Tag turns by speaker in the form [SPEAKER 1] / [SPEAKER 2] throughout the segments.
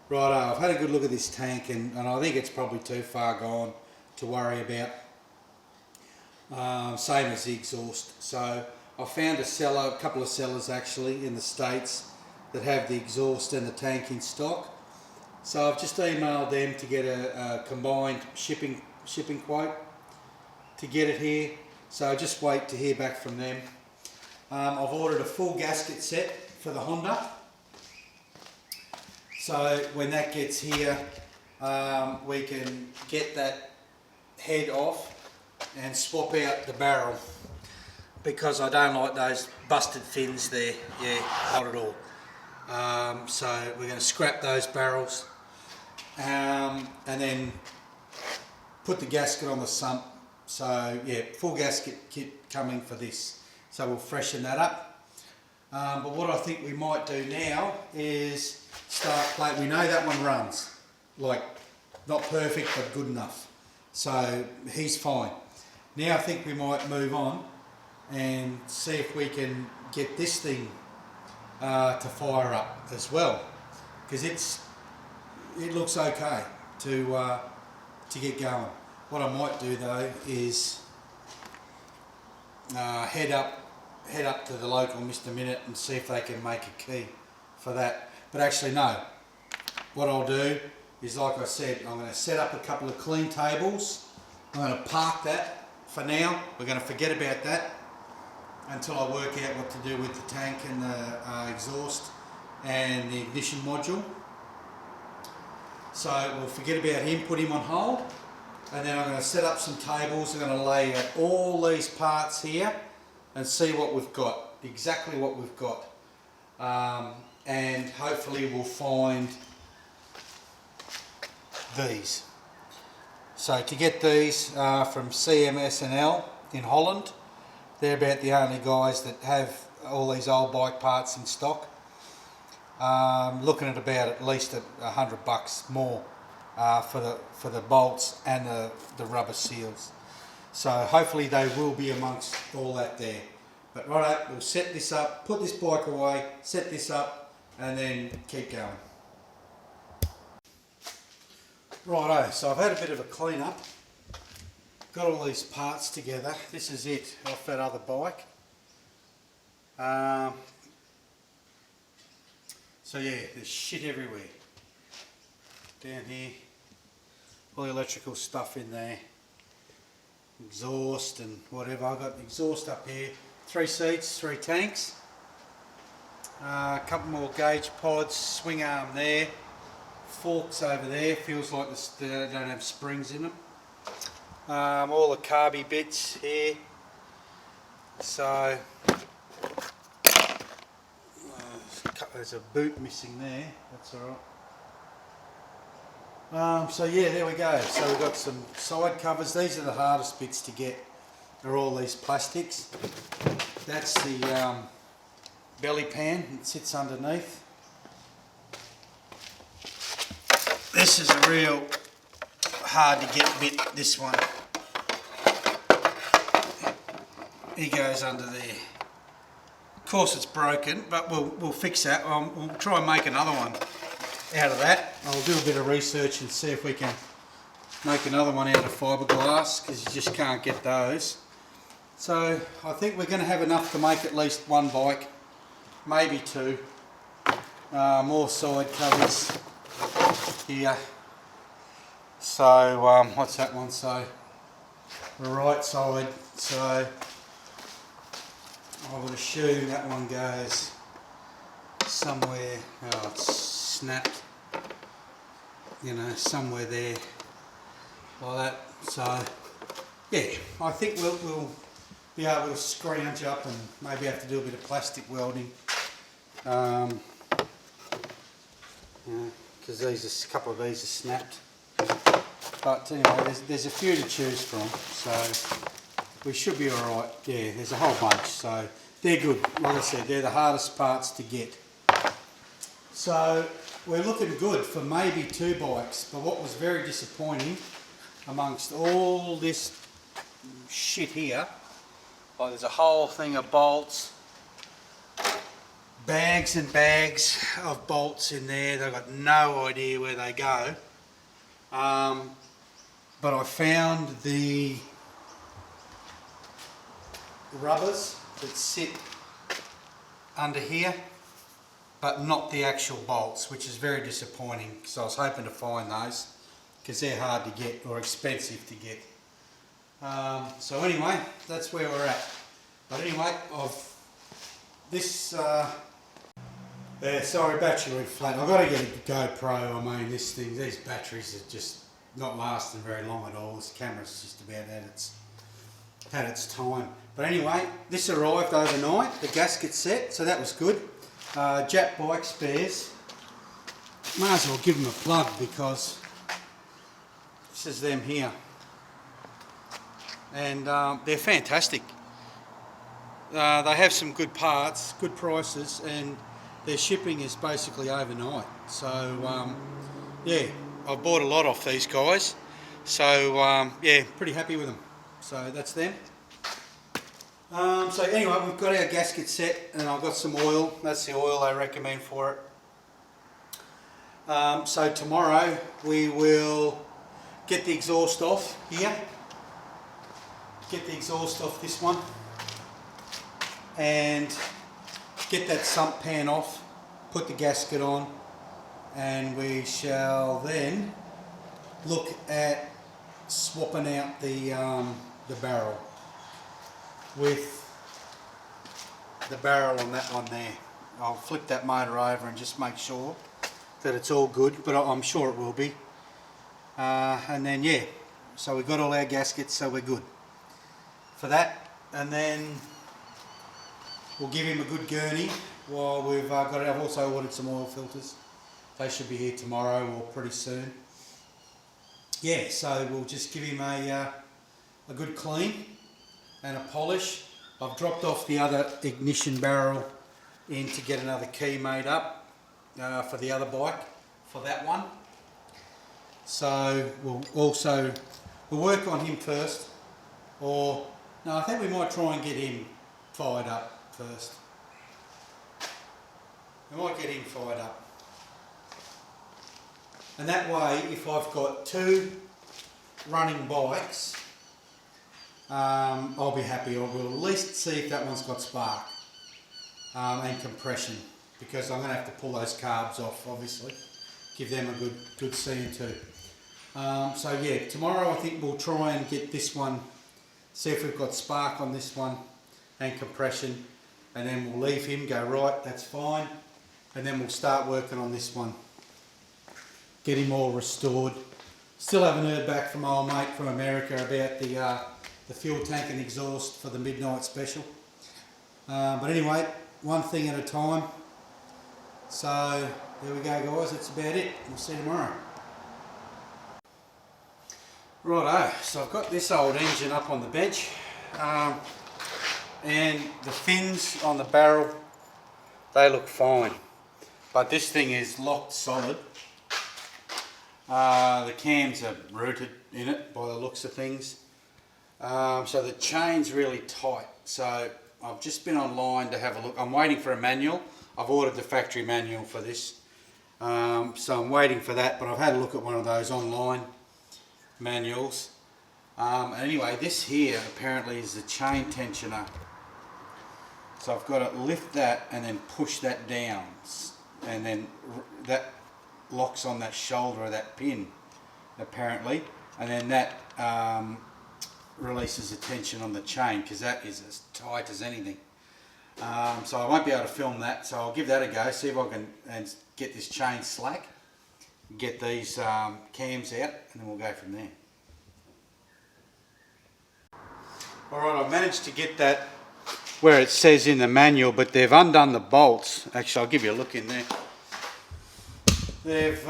[SPEAKER 1] Righto, I've had a good look at this tank and I think it's probably too far gone to worry about, same as the exhaust. So I found a couple of sellers actually in the States that have the exhaust and the tank in stock. So I've just emailed them to get a combined shipping quote to get it here. So just wait to hear back from them. I've ordered a full gasket set for the Honda. So when that gets here, we can get that head off and swap out the barrel, because I don't like those busted fins there. Yeah, not at all. So we're going to scrap those barrels and then put the gasket on the sump. So yeah, full gasket kit coming for this. So we'll freshen that up. But what I think we might do now is start playing. We know that one runs, like not perfect but good enough. So he's fine. Now I think we might move on and see if we can get this thing to fire up as well, because it looks okay to get going. What I might do though is head up to the local Mr. Minute and see if they can make a key for that. But actually no, what I'll do is, like I said, I'm going to set up a couple of clean tables. I'm going to park that for now. We're going to forget about that until I work out what to do with the tank and the exhaust and the ignition module. So we'll forget about him, put him on hold, and then I'm going to set up some tables. I'm going to lay out all these parts here and see what we've got, exactly what we've got. And hopefully we'll find these. So to get these from CMSNL in Holland, they're about the only guys that have all these old bike parts in stock. Looking at about at least $100 more for the bolts and the rubber seals. So hopefully they will be amongst all that there. But right, we'll set this up, put this bike away, set this up, and then keep going. Righto, so I've had a bit of a clean up. Got all these parts together. This is it off that other bike. So yeah, there's shit everywhere. Down here, all the electrical stuff in there. Exhaust and whatever. I've got the exhaust up here. 3 seats, 3 tanks. A couple more gauge pods, swing arm there. Forks over there, feels like they don't have springs in them. All the carby bits here. So there's a boot missing there, that's alright. So yeah, there we go. So we've got some side covers. These are the hardest bits to get, are all these plastics. That's the belly pan that sits underneath. This is a real hard to get bit, this one. He goes under there. Of course it's broken, but we'll fix that. We'll try and make another one out of that. I'll do a bit of research and see if we can make another one out of fiberglass, because you just can't get those. So I think we're going to have enough to make at least one bike, maybe 2. More side covers here. So what's that one say? The right side. So I would assume that one goes somewhere. Oh, it's snapped. You know, somewhere there, like that. So yeah, I think we'll be able to scrounge up and maybe have to do a bit of plastic welding. Because a couple of these are snapped. But anyway, there's a few to choose from, so we should be alright. Yeah, there's a whole bunch, so they're good. Like I said, they're the hardest parts to get. So we're looking good for maybe 2 bikes, but what was very disappointing amongst all this shit here, like there's a whole thing of bolts, bags and bags of bolts in there. They've got no idea where they go. But I found the rubbers that sit under here, but not the actual bolts, which is very disappointing, because I was hoping to find those, because they're hard to get or expensive to get. So anyway, that's where we're at. But anyway, sorry, battery went flat. I've got to get a GoPro. I mean, these batteries are just not lasting very long at all. This camera's just about had its time. But anyway, this arrived overnight, the gasket set, so that was good. Jap Bike Spares. Might as well give them a plug, because this is them here. And they're fantastic. They have some good parts, good prices, and their shipping is basically overnight. So yeah, I've bought a lot off these guys. So yeah, pretty happy with them. So that's them. So anyway, we've got our gasket set, and I've got some oil. That's the oil I recommend for it. So tomorrow we will get the exhaust off here. Get the exhaust off this one, and get that sump pan off, put the gasket on, and we shall then look at swapping out the barrel with the barrel on that one there. I'll flip that motor over and just make sure that it's all good, but I'm sure it will be. And then yeah, so we've got all our gaskets, so we're good for that. And then we'll give him a good gurney while we've got it. I've also ordered some oil filters. They should be here tomorrow or pretty soon. Yeah, so we'll just give him a good clean and a polish. I've dropped off the other ignition barrel in to get another key made up for the other bike, for that one. So we'll work on him first, or no, I think we might try and get him fired up first. We might get him fired up. And that way, if I've got two running bikes, I'll be happy. I will at least see if that one's got spark and compression, because I'm going to have to pull those carbs off, obviously. Give them a good CO2. So yeah, tomorrow I think we'll try and get this one, see if we've got spark on this one and compression, and then we'll leave him, go right, that's fine, and then we'll start working on this one. Get him all restored. Still haven't heard back from old mate from America about the fuel tank and exhaust for the midnight special. But anyway, one thing at a time. So there we go, guys, that's about it. We'll see you tomorrow. Righto, so I've got this old engine up on the bench, and the fins on the barrel, they look fine, but this thing is locked solid. The cams are rooted in it by the looks of things, so the chain's really tight. So I've just been online to have a look. I'm waiting for a manual. I've ordered the factory manual for this, so I'm waiting for that, but I've had a look at one of those online manuals. Anyway, this here apparently is the chain tensioner, so I've got to lift that and then push that down, and then that locks on that shoulder of that pin apparently, and then that releases the tension on the chain, because that is as tight as anything. So I won't be able to film that, so I'll give that a go, see if I can get this chain slack, get these cams out, and then we'll go from there. Alright, I've managed to get that where it says in the manual, but they've undone the bolts. Actually, I'll give you a look in there. They've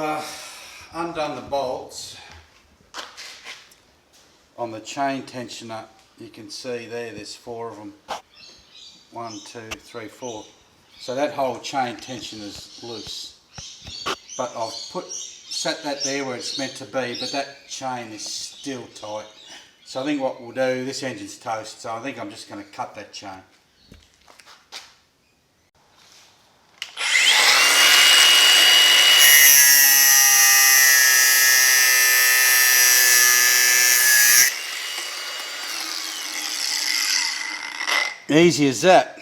[SPEAKER 1] undone the bolts on the chain tensioner. You can see there's 4 of them. 1, 2, 3, 4. So that whole chain tension is loose. But I've set that there where it's meant to be, but that chain is still tight. So I think what we'll do, this engine's toast, so I think I'm just going to cut that chain. Easy as that.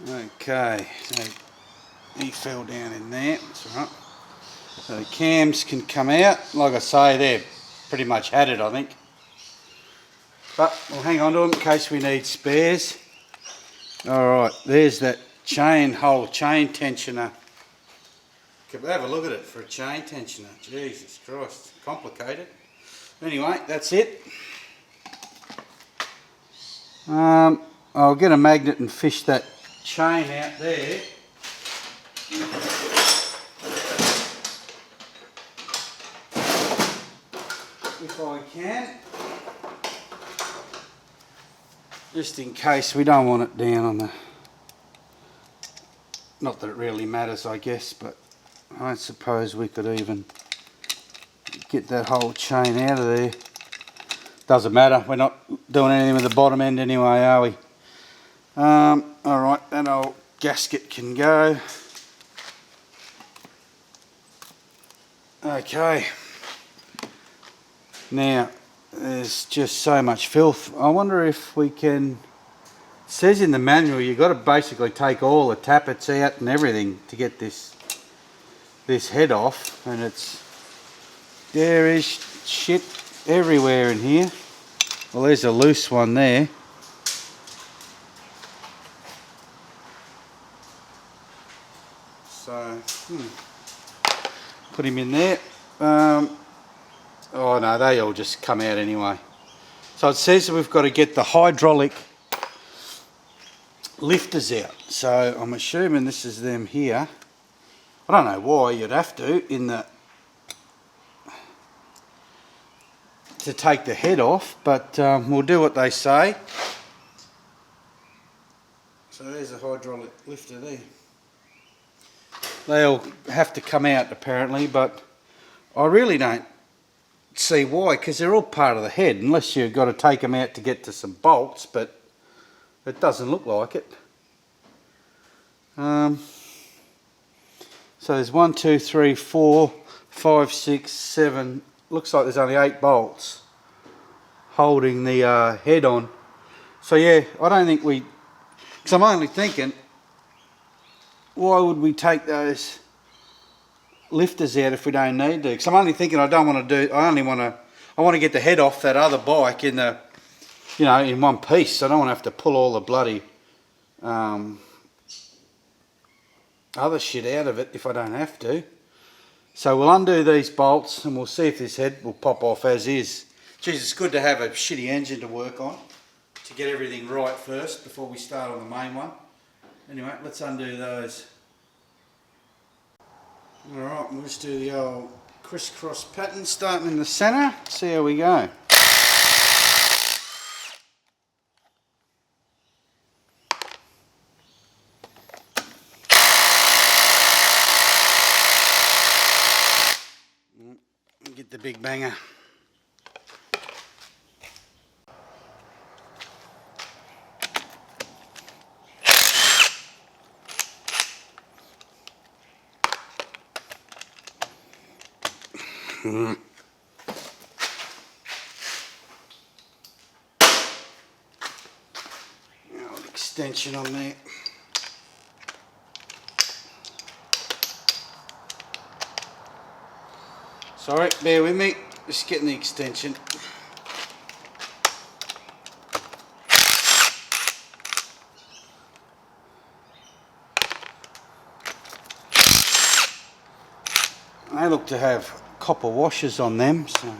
[SPEAKER 1] Okay, so he fell down in there, that's all right. So the cams can come out. Like I say, they're pretty much had it, I think. But we'll hang on to them in case we need spares. Alright, there's that whole chain tensioner. Could have a look at it for a chain tensioner. Jesus Christ, complicated. Anyway, that's it. I'll get a magnet and fish that chain out there. If I can. Just in case we don't want it down on the... Not that it really matters, I guess, but I suppose we could even get that whole chain out of there. Doesn't matter, we're not doing anything with the bottom end anyway, are we? Alright, that old gasket can go. Okay. Now, there's just so much filth. I wonder if we can... It says in the manual you've got to basically take all the tappets out and everything to get this head off, and there is shit everywhere in here. Well, there's a loose one there. So, put him in there. Oh no, they all just come out anyway. So it says that we've got to get the hydraulic lifters out. So I'm assuming this is them here. I don't know why you'd have to to take the head off, but we'll do what they say. So there's a hydraulic lifter there. They'll have to come out apparently, but I really don't see why, because they're all part of the head, unless you've got to take them out to get to some bolts, but it doesn't look like it. So there's 1, 2, 3, 4, 5, 6, 7, looks like there's only 8 bolts holding the head on. So yeah, I don't think because I'm only thinking, why would we take those lifters out if we don't need to? Because I'm only thinking I want to get the head off that other bike in in one piece. So I don't want to have to pull all the bloody other shit out of it if I don't have to. So we'll undo these bolts and we'll see if this head will pop off as is. Geez, it's good to have a shitty engine to work on to get everything right first before we start on the main one. Anyway, let's undo those. Alright, we'll just do the old crisscross pattern starting in the centre. See how we go. Get the big banger. Old extension on there. Sorry, bear with me, just getting the extension. They look to have copper washers on them, so.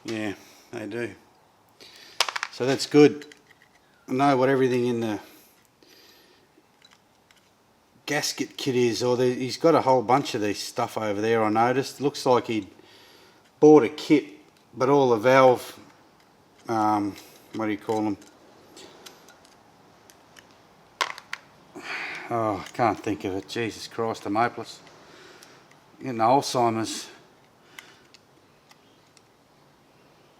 [SPEAKER 1] Yeah, they do. So that's good. I know what everything in the gasket kit is, or he's got a whole bunch of this stuff over there I noticed. Looks like he bought a kit, but all the valve, what do you call them? Oh, I can't think of it. Jesus Christ, I'm hopeless. Getting Alzheimer's.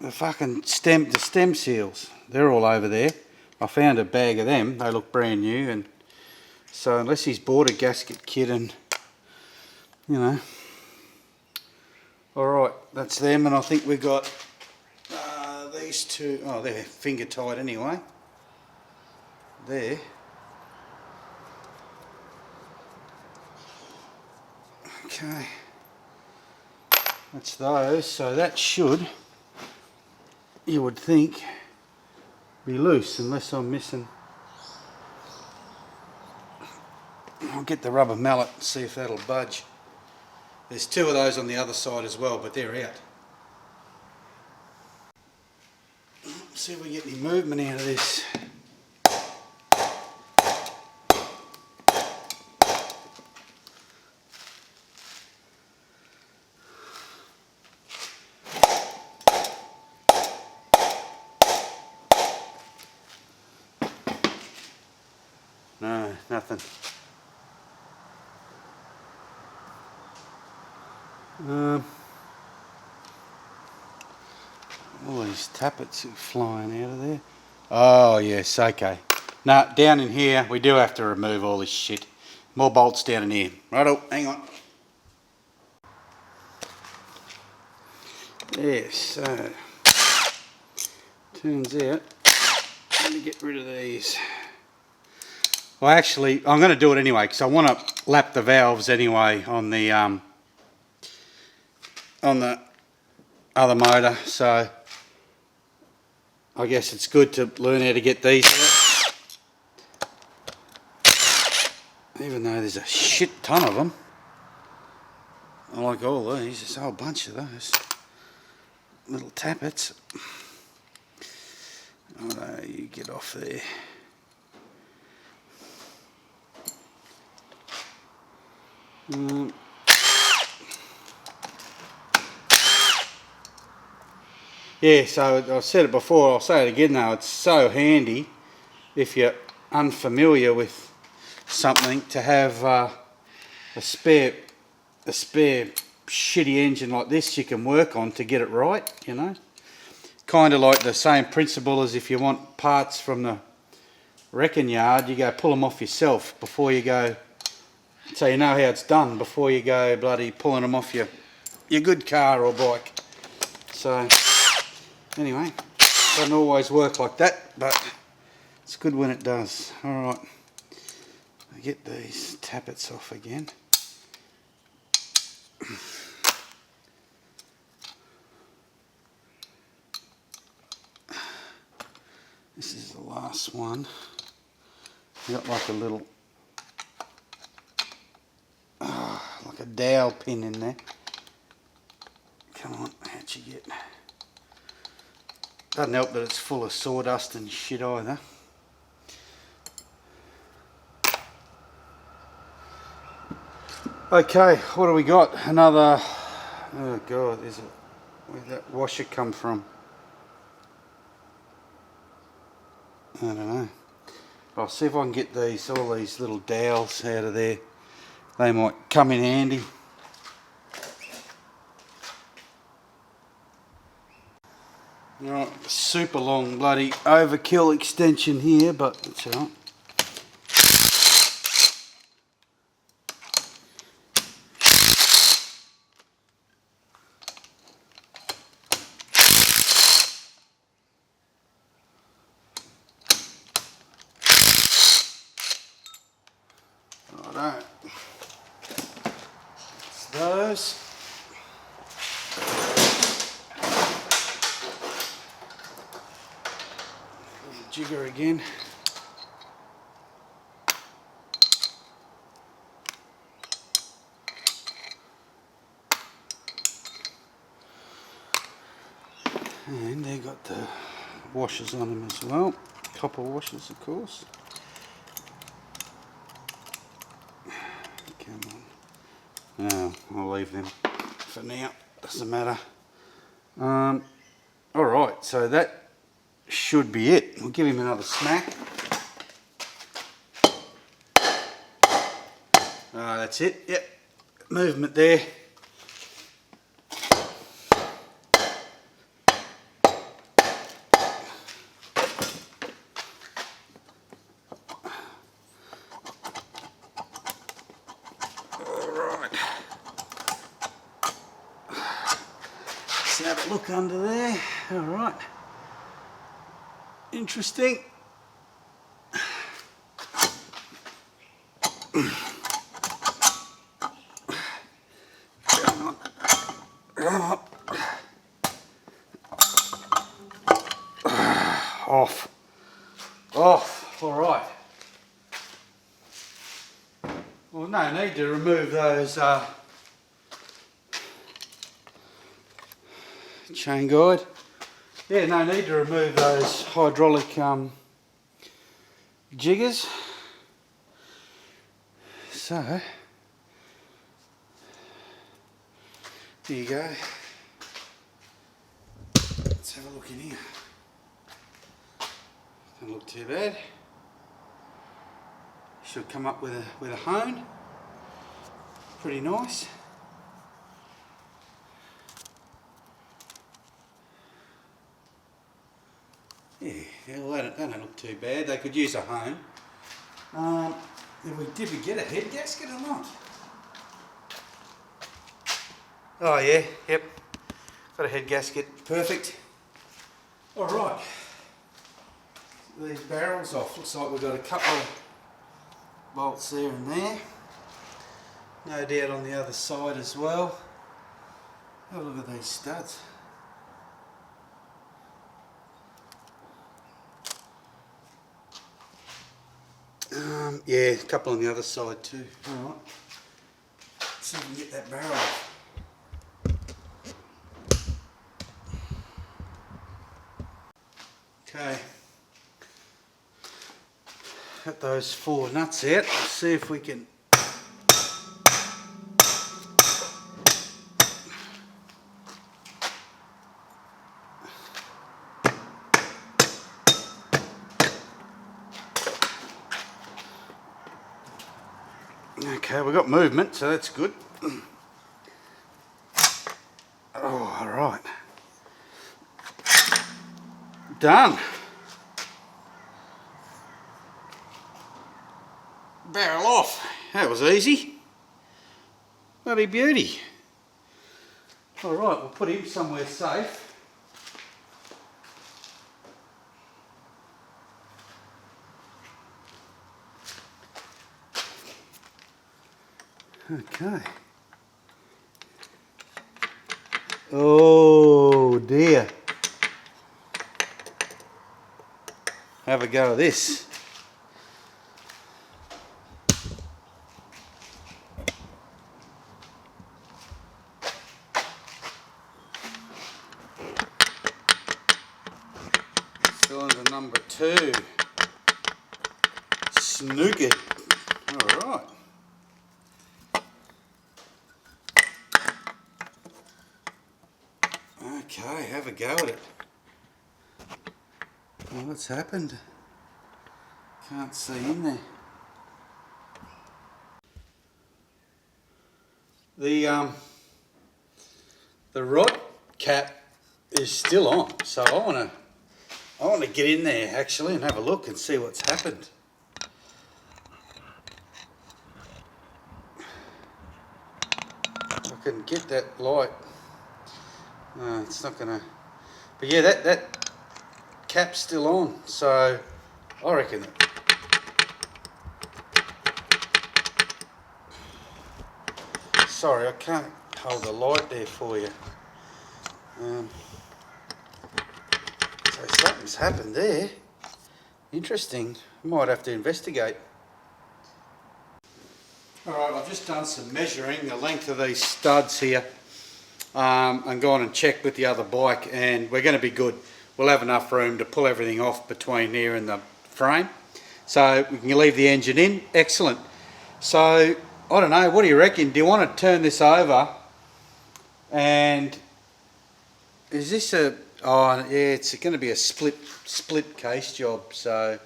[SPEAKER 1] The fucking stem seals, they're all over there. I found a bag of them. They look brand new, and so unless he's bought a gasket kit and, you know. Alright, that's them, and I think we got these two. Oh, they're finger tight anyway. There. Okay. That's those, so that should, you would think, be loose unless I'm missing. I'll get the rubber mallet and see if that'll budge. There's two of those on the other side as well, but they're out. See if we get any movement out of this. No, nothing. All these tappets are flying out of there. Oh yes, okay. Now down in here we do have to remove all this shit. More bolts down in here. Righto, hang on. Yes, so turns out let me get rid of these. Well, actually, I'm going to do it anyway because I want to lap the valves anyway on the other motor. So I guess it's good to learn how to get these out. Even though there's a shit ton of them. I like all these. There's a whole bunch of those little tappets. Oh no, you get off there. Yeah, so I've said it before, I'll say it again though, it's so handy if you're unfamiliar with something to have a spare shitty engine like this you can work on to get it right, you know. Kind of like the same principle as if you want parts from the wrecking yard, you go pull them off yourself before you go, so you know how it's done before you go bloody pulling them off your good car or bike. So anyway, doesn't always work like that, but it's good when it does. Alright, I get these tappets off again. This is the last one. You got like a little like a dowel pin in there. Come on, how'd you get? Doesn't help that it's full of sawdust and shit either. Okay, what do we got? Another, oh god, where'd that washer come from? I don't know. I'll see if I can get all these little dowels out of there. They might come in handy. Alright, super long bloody overkill extension here, but it's alright. Righto. It's those. Jigger again. And they've got the washers on them as well. Copper washers, of course. Come on. No, I'll leave them for now. Doesn't matter. Alright, so that should be it. We'll give him another smack. That's it, yep, movement there. Alright, let's have a look under there. Alright, interesting. Off, alright. Well, no need to remove those chain guide. Yeah, no need to remove those hydraulic jiggers. So, there you go. Let's have a look in here. Doesn't look too bad. Should come up with a hone. Pretty nice. Yeah, well, they don't look too bad. They could use a hone. Did we get a head gasket or not? Oh yeah, yep. Got a head gasket. Perfect. Alright. These barrels off. Looks like we've got a couple of bolts there and there. No doubt on the other side as well. Oh, look at these studs. Yeah, a couple on the other side too. Alright. Let's see if we can get that barrel off. Okay. Got those 4 nuts out. Let's see if we can. Okay, we've got movement, so that's good. Oh, alright. Done. Barrel off. That was easy. Bloody beauty. Alright, we'll put him somewhere safe. Okay. Oh dear. Have a go at this. Cylinder number 2. Snookered. Alright. Okay, have a go at it. Well, what's happened? Can't see in there. The rod cap is still on, so I want to get in there actually and have a look and see what's happened. I can get that light. No, it's not gonna. But yeah, that cap's still on, so I reckon. Sorry, I can't hold the light there for you. So something's happened there. Interesting. Might have to investigate. Alright, I've just done some measuring the length of these studs here and gone and checked with the other bike, and we're going to be good. We'll have enough room to pull everything off between here and the frame. So we can leave the engine in. Excellent. So I don't know, what do you reckon? Do you want to turn this over? And is this a, oh yeah, it's going to be a split case job. So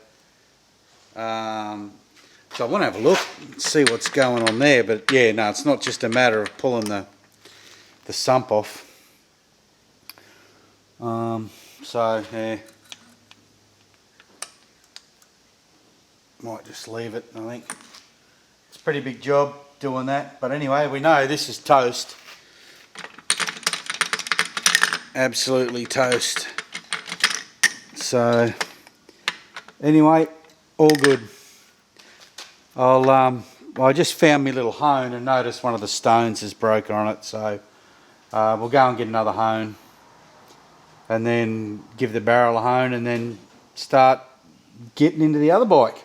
[SPEAKER 1] So I want to have a look and see what's going on there. But yeah, no, it's not just a matter of pulling the sump off. So yeah, might just leave it. I think it's a pretty big job doing that. But anyway, we know this is toast. Absolutely toast. So anyway, all good. I just found my little hone and noticed one of the stones is broken on it, so we'll go and get another hone and then give the barrel a hone and then start getting into the other bike.